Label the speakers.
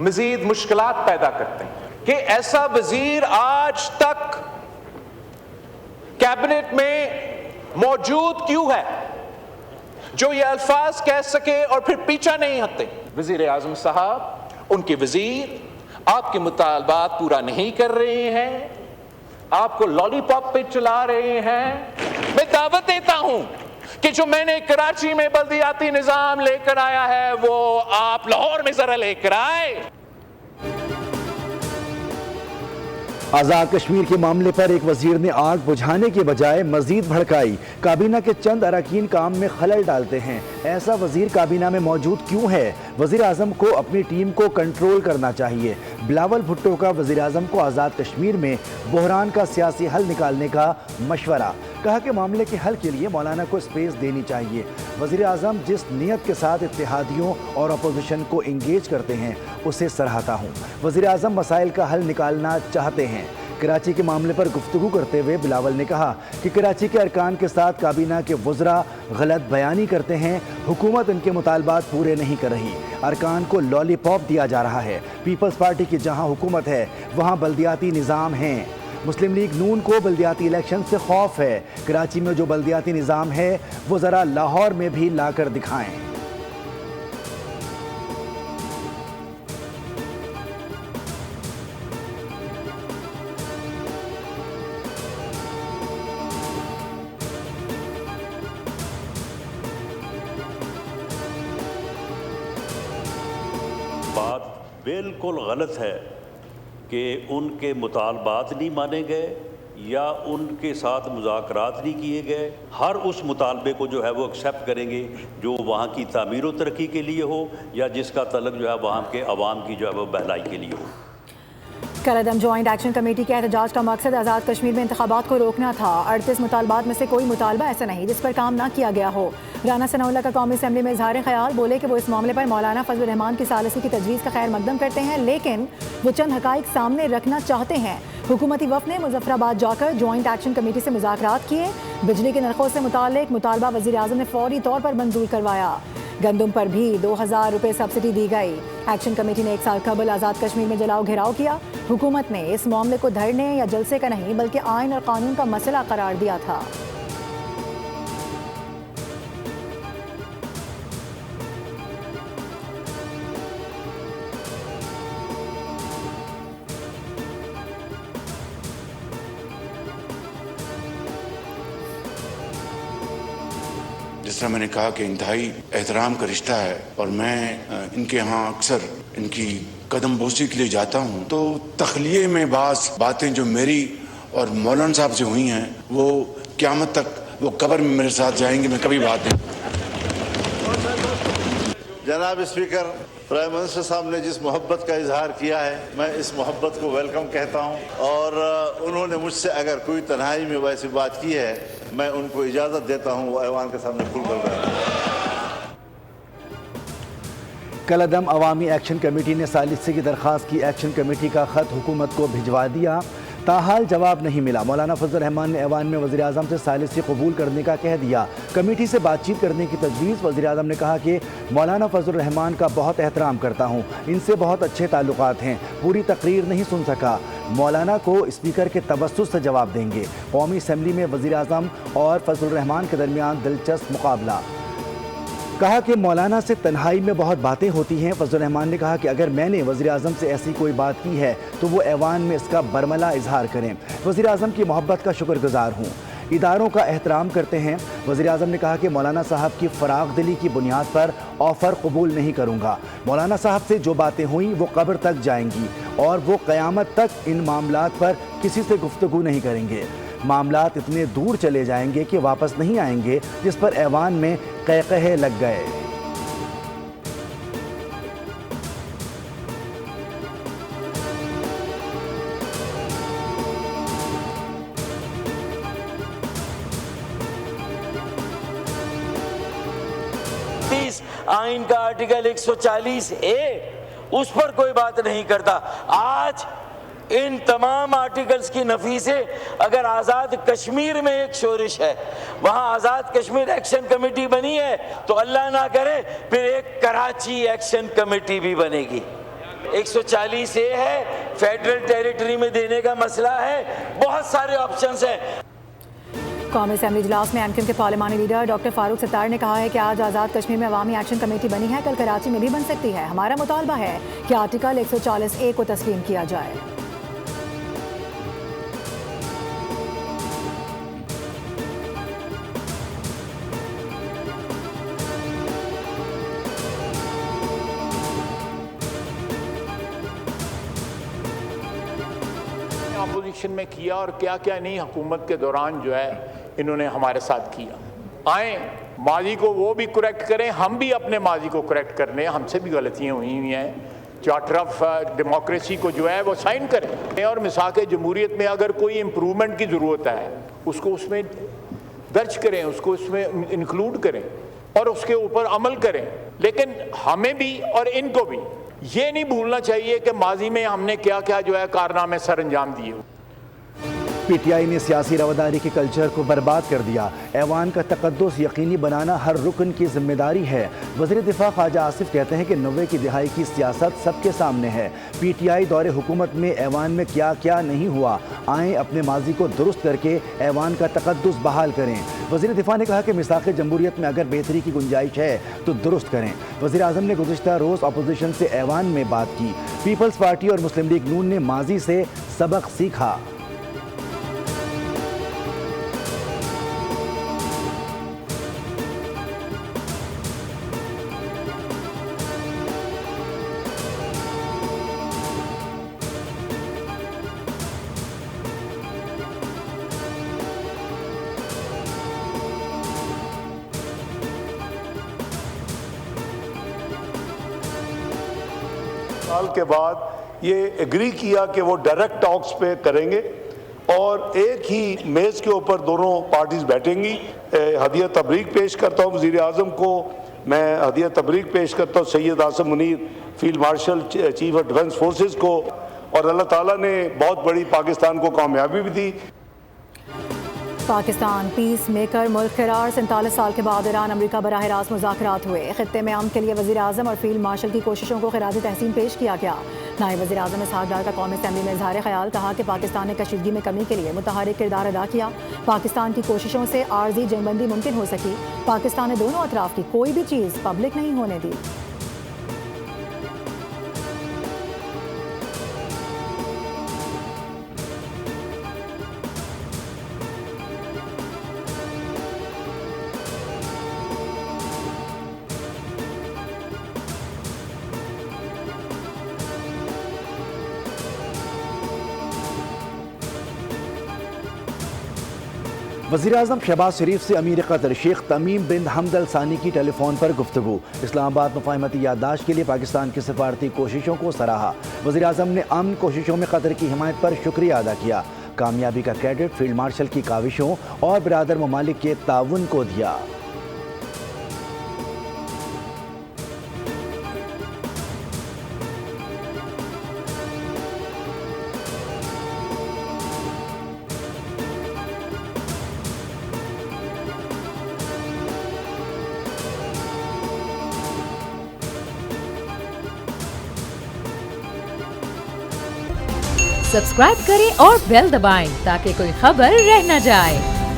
Speaker 1: مزید مشکلات پیدا کرتے ہیں کہ ایسا وزیر آج تک کیبنٹ میں موجود کیوں ہے جو یہ الفاظ کہہ سکے اور پھر پیچھا نہیں ہٹتے. وزیر اعظم صاحب، ان کے وزیر آپ کے مطالبات پورا نہیں کر رہے ہیں، آپ کو لالی پاپ پہ چلا رہے ہیں. میں دعوت دیتا ہوں کہ جو میں نے کراچی میں بلدیاتی نظام لے کر آیا ہے وہ آپ لاہور میں ذرا لے کر آئے.
Speaker 2: آزاد کشمیر کے معاملے پر ایک وزیر نے آگ بجھانے کے بجائے مزید بھڑکائی. کابینہ کے چند اراکین کام میں خلل ڈالتے ہیں. ایسا وزیر کابینہ میں موجود کیوں ہے؟ وزیر اعظم کو اپنی ٹیم کو کنٹرول کرنا چاہیے. بلاول بھٹو کا وزیر اعظم کو آزاد کشمیر میں بحران کا سیاسی حل نکالنے کا مشورہ. کہا کہ معاملے کے حل کے لیے مولانا کو اسپیس دینی چاہیے. وزیر اعظم جس نیت کے ساتھ اتحادیوں اور اپوزیشن کو انگیج کرتے ہیں اسے سراہتا ہوں. وزیر اعظم مسائل کا حل نکالنا چاہتے ہیں. کراچی کے معاملے پر گفتگو کرتے ہوئے بلاول نے کہا کہ کراچی کے ارکان کے ساتھ کابینہ کے وزراء غلط بیانی کرتے ہیں. حکومت ان کے مطالبات پورے نہیں کر رہی. ارکان کو لالی پاپ دیا جا رہا ہے. پیپلز پارٹی کی جہاں حکومت ہے وہاں بلدیاتی نظام ہیں. مسلم لیگ نون کو بلدیاتی الیکشن سے خوف ہے. کراچی میں جو بلدیاتی نظام ہے وہ ذرا لاہور میں بھی لا کر دکھائیں.
Speaker 3: بات بالکل غلط ہے کہ ان کے مطالبات نہیں مانے گئے یا ان کے ساتھ مذاکرات نہیں کیے گئے. ہر اس مطالبے کو جو ہے وہ ایکسیپٹ کریں گے جو وہاں کی تعمیر و ترقی کے لیے ہو یا جس کا تعلق جو ہے وہاں کے عوام کی جو ہے وہ بہلائی کے لیے ہو.
Speaker 4: کالعدم جوائنٹ ایکشن کمیٹی کے احتجاج کا مقصد آزاد کشمیر میں انتخابات کو روکنا تھا. 38 مطالبات میں سے کوئی مطالبہ ایسا نہیں جس پر کام نہ کیا گیا ہو. رانا ثناء اللہ کا قومی اسمبلی میں اظہار خیال. بولے کہ وہ اس معاملے پر مولانا فضل الرحمان کی ثالثی کی تجویز کا خیر مقدم کرتے ہیں لیکن وہ چند حقائق سامنے رکھنا چاہتے ہیں. حکومتی وفد نے مظفر آباد جا کر جوائنٹ ایکشن کمیٹی سے مذاکرات کیے. بجلی کے نرخوں سے متعلق مطالبہ وزیر اعظم نے فوری طور پر منظور کروایا. گندم پر بھی 2000 روپے سبسڈی دی گئی. ایکشن کمیٹی نے 1 سال قبل آزاد کشمیر میں جلاؤ گھیراؤ کیا. حکومت نے اس معاملے کو دھرنے یا جلسے کا نہیں بلکہ آئین اور قانون کا مسئلہ قرار دیا تھا.
Speaker 5: جس طرح میں نے کہا کہ انتہائی احترام کا رشتہ ہے اور میں ان کے ہاں اکثر ان کی قدم بوسی کے لیے جاتا ہوں تو تخلیے میں بعض باتیں جو میری اور مولانا صاحب سے ہوئی ہیں وہ قیامت تک وہ قبر میں میرے ساتھ جائیں گے. میں کبھی بات نہیں.
Speaker 6: جناب اسپیکر، پرائم منسٹر صاحب نے جس محبت کا اظہار کیا ہے میں اس محبت کو ویلکم کہتا ہوں اور انہوں نے مجھ سے اگر کوئی تنہائی میں ویسی بات کی ہے میں ان کو اجازت دیتا ہوں وہ ایوان کے سامنے کھل کر بیٹھیں.
Speaker 2: کالعدم عوامی ایکشن کمیٹی نے ثالثی کی درخواست کی. ایکشن کمیٹی کا خط حکومت کو بھجوا دیا. تاحال جواب نہیں ملا. مولانا فضل الرحمان نے ایوان میں وزیر اعظم سے ثالثی قبول کرنے کا کہہ دیا. کمیٹی سے بات چیت کرنے کی تجویز. وزیر اعظم نے کہا کہ مولانا فضل الرحمان کا بہت احترام کرتا ہوں, ان سے بہت اچھے تعلقات ہیں. پوری تقریر نہیں سن سکا. مولانا کو اسپیکر کے تبسط سے جواب دیں گے. قومی اسمبلی میں وزیر اعظم اور فضل الرحمان کے درمیان دلچسپ مقابلہ. کہا کہ مولانا سے تنہائی میں بہت باتیں ہوتی ہیں. فضل الرحمان نے کہا کہ اگر میں نے وزیر اعظم سے ایسی کوئی بات کی ہے تو وہ ایوان میں اس کا برملا اظہار کریں. وزیر اعظم کی محبت کا شکر گزار ہوں, اداروں کا احترام کرتے ہیں. وزیر اعظم نے کہا کہ مولانا صاحب کی فراغ دلی کی بنیاد پر آفر قبول نہیں کروں گا. مولانا صاحب سے جو باتیں ہوئیں وہ قبر تک جائیں گی اور وہ قیامت تک ان معاملات پر کسی سے گفتگو نہیں کریں گے. معاملات اتنے دور چلے جائیں گے کہ واپس نہیں آئیں گے, جس پر ایوان میں قہقہے لگ گئے.
Speaker 7: آئین کا آرٹیکل 140A اس پر کوئی بات نہیں کرتا. آج ان تمام آرٹیکلز کی نفی سے اگر آزاد کشمیر میں ایک شورش ہے, وہاں آزاد کشمیر ایکشن کمیٹی بنی ہے, تو اللہ نہ کرے پھر ایک کراچی ایکشن کمیٹی بھی بنے گی. 140A ہے, فیڈرل ٹیریٹری میں دینے کا مسئلہ ہے, بہت سارے آپشنز ہیں.
Speaker 4: قومی اسمبلی اجلاس میں ایم کیو ایم کے پارلیمانی لیڈر ڈاکٹر فاروق ستار نے کہا ہے کہ آج آزاد کشمیر میں عوامی ایکشن کمیٹی بنی ہے, کل کراچی میں بھی بن سکتی ہے. ہمارا مطالبہ ہے کہ آرٹیکل 140A کو تسلیم کیا جائے.
Speaker 1: اپوزیشن میں کیا اور کیا کیا نہیں حکومت کے دوران جو ہے انہوں نے ہمارے ساتھ کیا. آئیں ماضی کو وہ بھی کریکٹ کریں, ہم بھی اپنے ماضی کو کریکٹ کر لیں, ہم سے بھی غلطیاں ہوئی ہیں. چارٹر آف ڈیموکریسی کو جو ہے وہ سائن کریں, اور میثاق جمہوریت میں اگر کوئی امپرومنٹ کی ضرورت ہے اس کو اس میں درج کریں, اس کو اس میں انکلوڈ کریں اور اس کے اوپر عمل کریں. لیکن ہمیں بھی اور ان کو بھی یہ نہیں بھولنا چاہیے کہ ماضی میں ہم نے کیا کیا جو ہے کارنامے سر انجام دیے.
Speaker 2: پی ٹی آئی نے سیاسی رواداری کے کلچر کو برباد کر دیا. ایوان کا تقدس یقینی بنانا ہر رکن کی ذمہ داری ہے. وزیر دفاع خواجہ آصف کہتے ہیں کہ 90 کی دہائی کی سیاست سب کے سامنے ہے. پی ٹی آئی دور حکومت میں ایوان میں کیا کیا نہیں ہوا, آئیں اپنے ماضی کو درست کر کے ایوان کا تقدس بحال کریں. وزیر دفاع نے کہا کہ میثاق جمہوریت میں اگر بہتری کی گنجائش ہے تو درست کریں. وزیر اعظم نے گزشتہ روز اپوزیشن سے ایوان میں بات کی. پیپلز پارٹی اور مسلم لیگ نون نے ماضی سے سبق سیکھا.
Speaker 8: سال کے بعد یہ ایگری کیا کہ وہ ڈائریکٹ ٹاکس پہ کریں گے اور ایک ہی میز کے اوپر دونوں پارٹیز بیٹھیں گی. ہدیہ تبریک پیش کرتا ہوں وزیر اعظم کو, میں ہدیہ تبریک پیش کرتا ہوں Syed Asim Munir field marshal chief of defence forces کو, اور اللہ تعالیٰ نے بہت بڑی پاکستان کو کامیابی بھی دی.
Speaker 4: پاکستان پیس میکر ملک قرار. 47 سال کے بعد ایران امریکہ براہ راست مذاکرات ہوئے. خطے میں امن کے لیے وزیر اعظم اور فیلڈ مارشل کی کوششوں کو خراج تحسین پیش کیا گیا. نائب وزیر اعظم اسحاق ڈار کا قومی اسمبلی میں اظہار خیال, کہا کہ پاکستان نے کشیدگی میں کمی کے لیے متحرک کردار ادا کیا. پاکستان کی کوششوں سے عارضی جنگ بندی ممکن ہو سکی. پاکستان نے دونوں اطراف کی کوئی بھی چیز پبلک نہیں ہونے دی.
Speaker 2: وزیر اعظم شہباز شریف سے امیر قطر شیخ تمیم بن حمد ال ثانی کی ٹیلی فون پر گفتگو. اسلام آباد مفاہمتی یادداشت کے لیے پاکستان کی سفارتی کوششوں کو سراہا. وزیر اعظم نے امن کوششوں میں قطر کی حمایت پر شکریہ ادا کیا. کامیابی کا کریڈٹ فیلڈ مارشل کی کاوشوں اور برادر ممالک کے تعاون کو دیا.
Speaker 9: سبسکرائب کریں اور بیل دبائیں تاکہ کوئی خبر رہ نہ جائے.